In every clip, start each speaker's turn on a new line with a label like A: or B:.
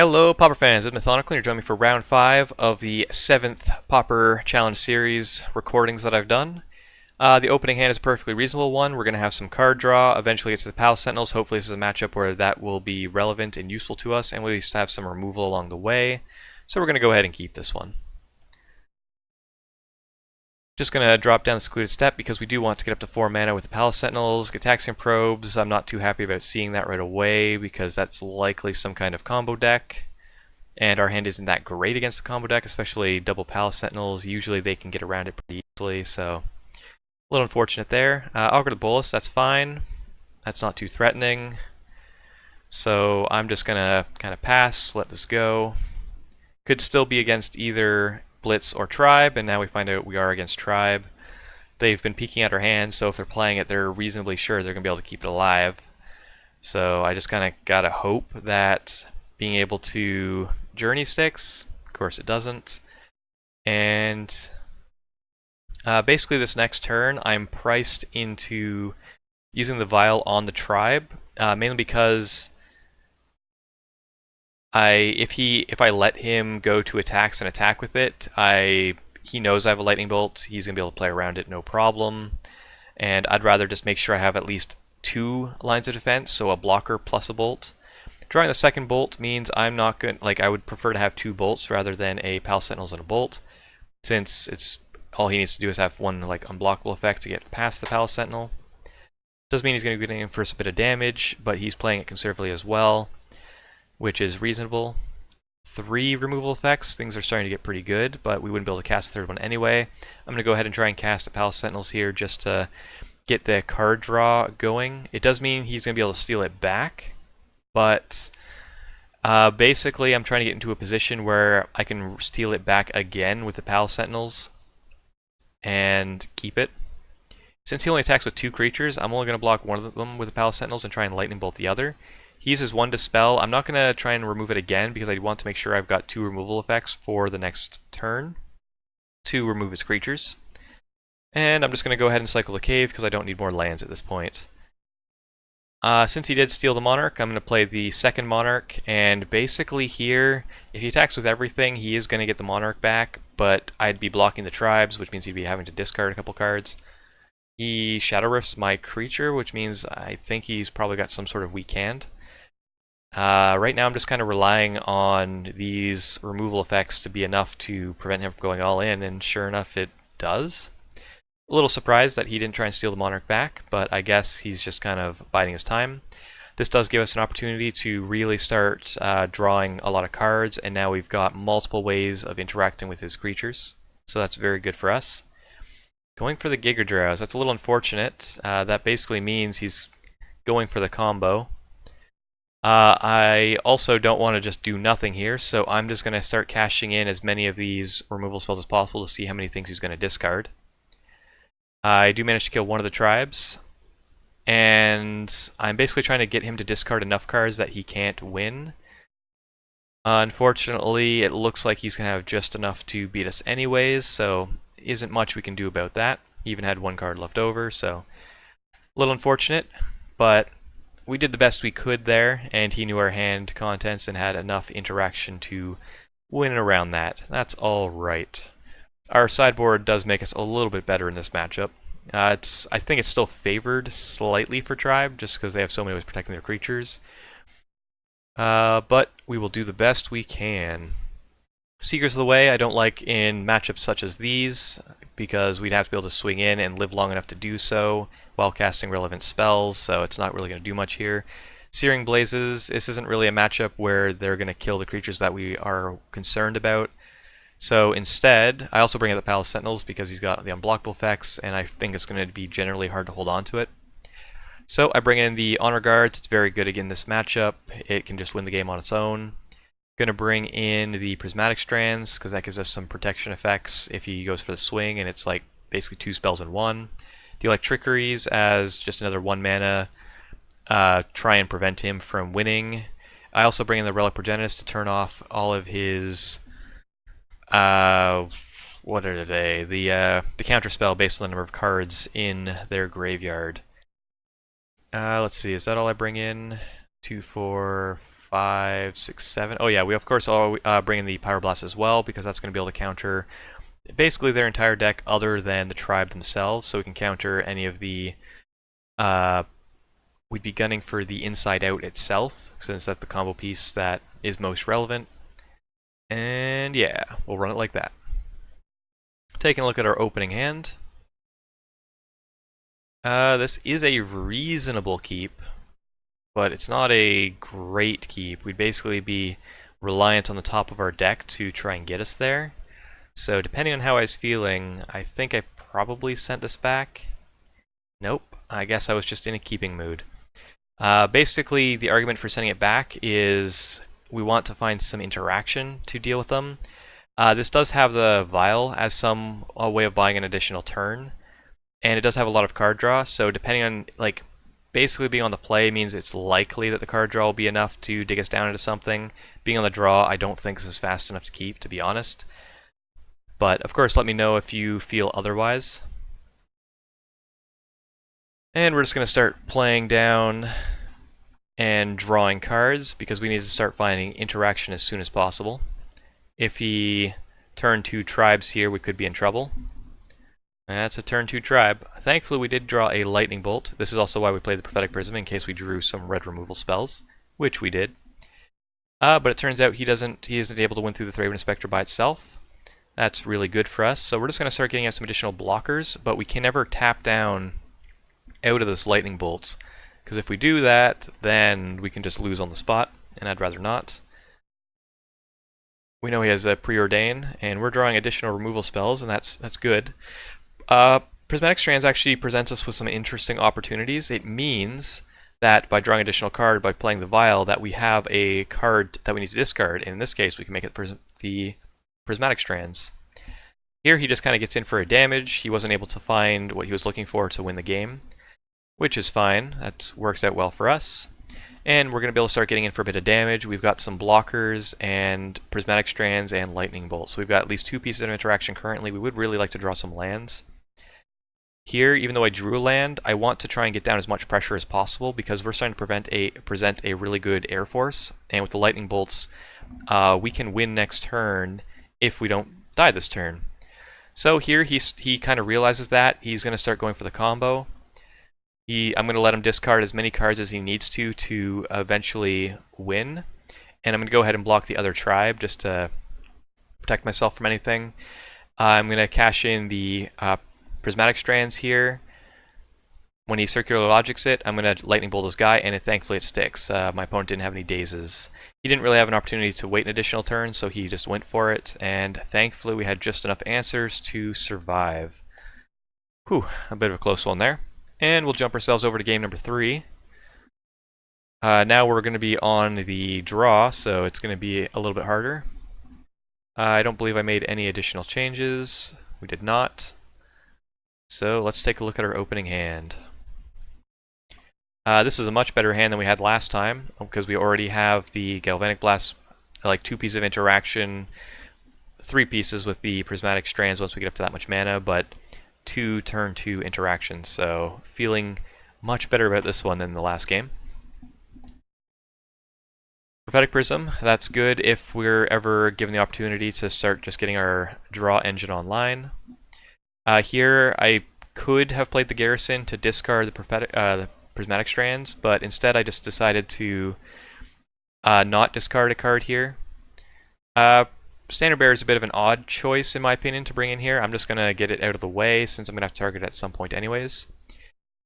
A: Hello, Pauper fans. It's Mathonical, and you're joining me for round 5 of the 7th Pauper Challenge Series recordings that I've done. The opening hand is a perfectly reasonable one. We're going to have some card draw, eventually get to the Palace Sentinels. Hopefully this is a matchup where that will be relevant and useful to us, and we'll at least have some removal along the way. So we're going to go ahead and keep this one. Just going to drop down the Secluded Step because we do want to get up to 4 mana with the Palace Sentinels. Gitaxian Probes, I'm not too happy about seeing that right away because that's likely some kind of combo deck. And our hand isn't that great against the combo deck, especially double Palace Sentinels. Usually they can get around it pretty easily, so a little unfortunate there. I'll go to the Boros, that's fine. That's not too threatening. So I'm just going to kind of pass, let this go. Could still be against either Blitz or Tribe, and now we find out we are against Tribe. They've been peeking at our hands, so if they're playing it, they're reasonably sure they're going to be able to keep it alive. So I just kind of got to hope that being able to Journey sticks. Of course it doesn't. And basically this next turn I'm priced into using the Vial on the Tribe, mainly because if I let him go to attacks and attack with it, he knows I have a Lightning Bolt, he's going to be able to play around it no problem. And I'd rather just make sure I have at least 2 lines of defense, so a blocker plus a bolt. Drawing the second bolt means I'm not going I would prefer to have 2 bolts rather than a Palace Sentinels and a bolt, since it's all he needs to do is have one unblockable effect to get past the Palace Sentinel. Does mean he's going to be getting in for a bit of damage, but he's playing it conservatively as well, which is reasonable. 3 removal effects, things are starting to get pretty good, but we wouldn't be able to cast the third one anyway. I'm going to go ahead and try and cast a Palace Sentinels here just to get the card draw going. It does mean he's going to be able to steal it back, but basically I'm trying to get into a position where I can steal it back again with the Palace Sentinels and keep it. Since he only attacks with 2 creatures, I'm only going to block one of them with the Palace Sentinels and try and Lightning Bolt the other. He uses 1 Dispel. I'm not going to try and remove it again because I want to make sure I've got 2 removal effects for the next turn to remove his creatures. And I'm just going to go ahead and cycle the Cave because I don't need more lands at this point. Since he did steal the Monarch, I'm going to play the second Monarch, and basically here, if he attacks with everything, he is going to get the Monarch back, but I'd be blocking the Tribes, which means he'd be having to discard a couple cards. He Shadow Rifts my creature, which means I think he's probably got some sort of weak hand. Right now I'm just kind of relying on these removal effects to be enough to prevent him from going all in, and sure enough it does. A little surprised that he didn't try and steal the Monarch back, but I guess he's just kind of biding his time. This does give us an opportunity to really start drawing a lot of cards, and now we've got multiple ways of interacting with his creatures, so that's very good for us. Going for the Giga Drowse, that's a little unfortunate. That basically means he's going for the combo. I also don't want to just do nothing here, so I'm just going to start cashing in as many of these removal spells as possible to see how many things he's going to discard. I do manage to kill one of the Tribes, and I'm basically trying to get him to discard enough cards that he can't win. Unfortunately, it looks like he's going to have just enough to beat us anyways, so isn't much we can do about that. He even had 1 card left over, so a little unfortunate, but we did the best we could there, and he knew our hand contents and had enough interaction to win around that. That's all right. Our sideboard does make us a little bit better in this matchup. I think it's still favored slightly for Tribe, just because they have so many ways of protecting their creatures. But we will do the best we can. Seekers of the Way I don't like in matchups such as these, because we'd have to be able to swing in and live long enough to do so while casting relevant spells, so it's not really going to do much here. Searing Blazes, this isn't really a matchup where they're going to kill the creatures that we are concerned about. So instead, I also bring out the Palace Sentinels because he's got the unblockable effects, and I think it's going to be generally hard to hold on to it. So I bring in the Honor Guards. It's very good again this matchup. It can just win the game on its own. Going to bring in the Prismatic Strands because that gives us some protection effects if he goes for the swing, and it's like basically 2 spells in 1. The Electrickeries as just another 1 mana, try and prevent him from winning. I also bring in the Relic Progenitus to turn off all of his what are they? The counterspell based on the number of cards in their graveyard. Let's see, is that all I bring in? 2, 4, 5, 6, 7. Oh yeah, we of course are bringing the Pyroblast as well, because that's going to be able to counter basically their entire deck other than the tribe themselves, so we can counter any of the... we'd be gunning for the Inside Out itself, since that's the combo piece that is most relevant. And yeah, we'll run it like that. Taking a look at our opening hand. This is a reasonable keep, but it's not a great keep. We'd basically be reliant on the top of our deck to try and get us there. So depending on how I was feeling, I think I probably sent this back. Nope, I guess I was just in a keeping mood. Basically, the argument for sending it back is we want to find some interaction to deal with them. This does have the Vial as some way of buying an additional turn, and it does have a lot of card draw, so depending on, like, basically being on the play means it's likely that the card draw will be enough to dig us down into something. Being on the draw, I don't think this is fast enough to keep, to be honest. But, of course, let me know if you feel otherwise. And we're just going to start playing down and drawing cards, because we need to start finding interaction as soon as possible. If he turned 2 tribes here, we could be in trouble. That's a turn 2 tribe. Thankfully, we did draw a lightning bolt. This is also why we played the Prophetic Prism, in case we drew some red removal spells, which we did. But it turns out he isn't able to win through the Thraben Spectre by itself. That's really good for us. So we're just going to start getting out some additional blockers, but we can never tap down out of this lightning bolt, because if we do that, then we can just lose on the spot, and I'd rather not. We know he has a Preordain, and we're drawing additional removal spells, and that's good. Prismatic Strands actually presents us with some interesting opportunities. It means that by drawing additional card, by playing the Vial, that we have a card that we need to discard, and in this case we can make it the Prismatic Strands. Here he just kind of gets in for a damage. He wasn't able to find what he was looking for to win the game, which is fine. That works out well for us. And we're going to be able to start getting in for a bit of damage. We've got some blockers and Prismatic Strands and Lightning Bolt. So we've got at least 2 pieces of interaction currently. We would really like to draw some lands. Here, even though I drew a land, I want to try and get down as much pressure as possible, because we're starting to present a really good air force. And with the Lightning Bolts, we can win next turn if we don't die this turn. So here he kind of realizes that. He's going to start going for the combo. I'm going to let him discard as many cards as he needs to eventually win. And I'm going to go ahead and block the other tribe just to protect myself from anything. I'm going to cash in the Prismatic Strands here. When he Circular Logics it, I'm going to Lightning Bolt his guy, and thankfully it sticks. My opponent didn't have any dazes. He didn't really have an opportunity to wait an additional turn, so he just went for it, and thankfully we had just enough answers to survive. Whew, a bit of a close one there. And we'll jump ourselves over to game number 3. Now we're going to be on the draw, so it's going to be a little bit harder. I don't believe I made any additional changes. We did not. So let's take a look at our opening hand. This is a much better hand than we had last time, because we already have the Galvanic Blast, like 2 pieces of interaction, 3 pieces with the Prismatic Strands once we get up to that much mana, but 2 turn 2 interactions, so feeling much better about this one than the last game. Prophetic Prism, that's good if we're ever given the opportunity to start just getting our draw engine online. Here I could have played the Garrison to discard the Prismatic Strands, but instead I just decided to not discard a card here. Standard Bearer is a bit of an odd choice, in my opinion, to bring in here. I'm just going to get it out of the way, since I'm going to have to target it at some point anyways.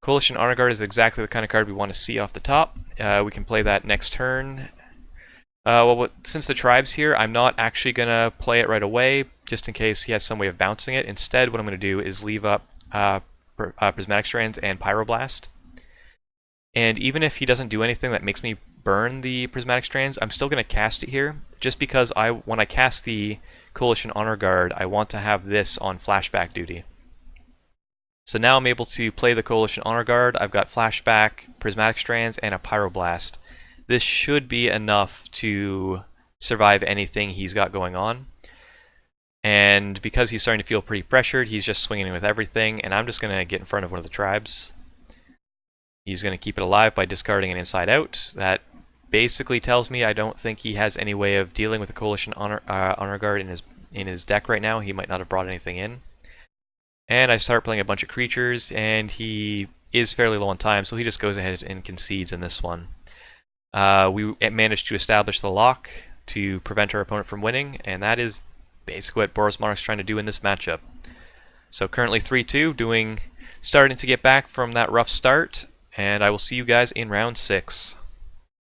A: Coalition Honor Guard is exactly the kind of card we want to see off the top. We can play that next turn. Since the tribe's here, I'm not actually going to play it right away, just in case he has some way of bouncing it. Instead, what I'm going to do is leave up Prismatic Strands and Pyroblast. And even if he doesn't do anything that makes me burn the Prismatic Strands, I'm still going to cast it here, just because when I cast the Coalition Honor Guard, I want to have this on flashback duty. So now I'm able to play the Coalition Honor Guard. I've got flashback, Prismatic Strands, and a Pyroblast. This should be enough to survive anything he's got going on. And because he's starting to feel pretty pressured, he's just swinging with everything, and I'm just going to get in front of one of the tribes. He's going to keep it alive by discarding an Inside Out. That basically tells me I don't think he has any way of dealing with a Coalition honor guard in his deck right now. He might not have brought anything in. And I start playing a bunch of creatures, and he is fairly low on time, so he just goes ahead and concedes in this one. We managed to establish the lock to prevent our opponent from winning, and that is basically what BorosSS Monarch is trying to do in this matchup. So currently 3-2, starting to get back from that rough start, and I will see you guys in round 6.